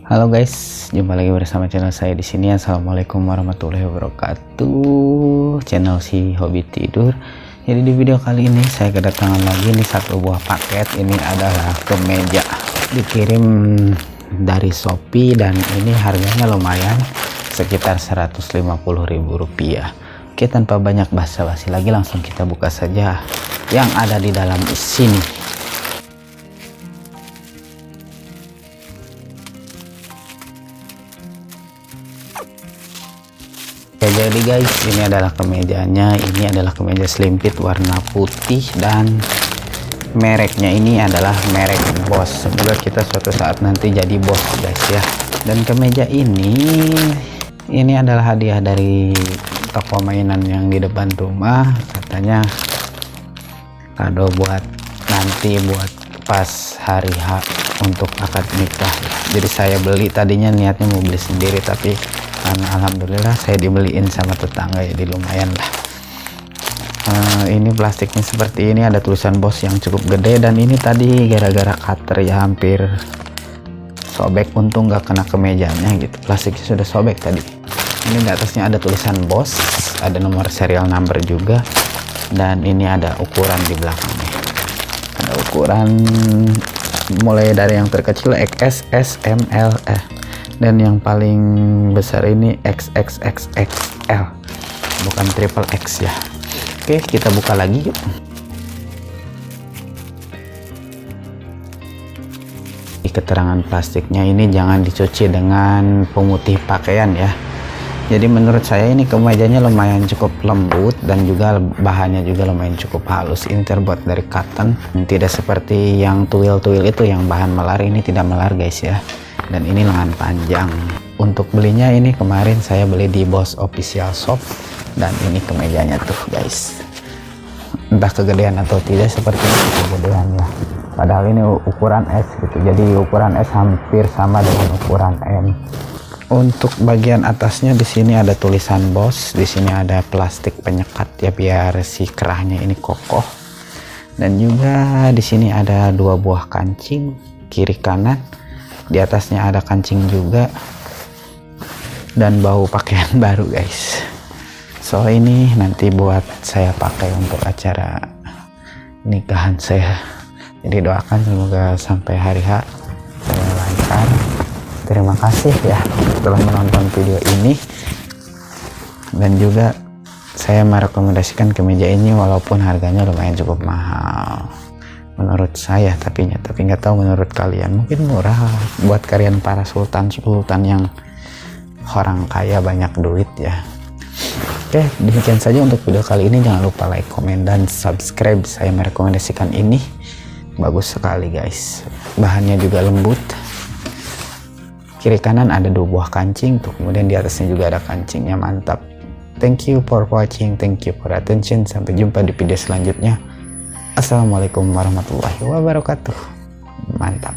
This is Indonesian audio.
Halo guys, jumpa lagi bersama channel saya di sini. Assalamualaikum warahmatullahi wabarakatuh. Channel si hobi tidur. Jadi di video kali ini saya kedatangan lagi nih satu buah paket. Ini adalah kemeja dikirim dari Shopee dan ini harganya lumayan sekitar Rp150.000. Oke, tanpa banyak basa-basi lagi langsung kita buka saja yang ada di dalam sini. Oke, jadi guys, ini adalah kemejanya. Ini adalah kemeja slimpit warna putih dan mereknya ini adalah merek Boss. Semoga kita suatu saat nanti jadi bos guys ya. Dan kemeja ini adalah hadiah dari toko mainan yang di depan rumah. Katanya kado buat nanti, buat pas hari H untuk akad nikah. Jadi saya beli, tadinya niatnya mau beli sendiri, tapi karena alhamdulillah saya dibeliin sama tetangga, jadi lumayan lah. Ini plastiknya seperti ini, ada tulisan Boss yang cukup gede, dan ini tadi gara-gara cutter ya hampir sobek. Untung nggak kena kemejanya gitu, plastiknya sudah sobek tadi. Ini di atasnya ada tulisan Boss, ada nomor serial number juga, dan ini ada ukuran di belakangnya. Ada ukuran mulai dari yang terkecil XS, S, M, L, dan yang paling besar ini XXXXL, bukan triple X ya. Oke, kita buka lagi yuk. Di keterangan plastiknya ini jangan dicuci dengan pemutih pakaian ya. Jadi menurut saya ini kemejanya lumayan cukup lembut dan juga bahannya juga lumayan cukup halus. Ini terbuat dari cotton, tidak seperti yang tuil-tuil itu yang bahan melar. Ini tidak melar guys ya. Dan ini lengan panjang. Untuk belinya ini kemarin saya beli di Boss Official Shop, dan ini kemejanya tuh guys. Entah kegedean atau tidak, seperti ini kegedean ya. Padahal ini ukuran S gitu. Jadi ukuran S hampir sama dengan ukuran M. Untuk bagian atasnya di sini ada tulisan Boss, di sini ada plastik penyekat ya biar si kerahnya ini kokoh. Dan juga di sini ada dua buah kancing kiri kanan. Di atasnya ada kancing juga, dan bau pakaian baru guys. So ini nanti buat saya pakai untuk acara nikahan saya. Jadi doakan semoga sampai hari H saya lancar. Terima kasih ya telah menonton video ini, dan juga saya merekomendasikan kemeja ini walaupun harganya lumayan cukup mahal menurut saya, tapi nggak tahu menurut kalian. Mungkin murah buat kalian para sultan yang orang kaya banyak duit ya. Oke, demikian saja untuk video kali ini. Jangan lupa like, komen, dan subscribe. Saya merekomendasikan ini, bagus sekali guys. Bahannya juga lembut. Kiri kanan ada dua buah kancing tuh, kemudian di atasnya juga ada kancingnya, mantap. Thank you for watching, thank you for attention. Sampai jumpa di video selanjutnya. Assalamualaikum warahmatullahi wabarakatuh. Mantap.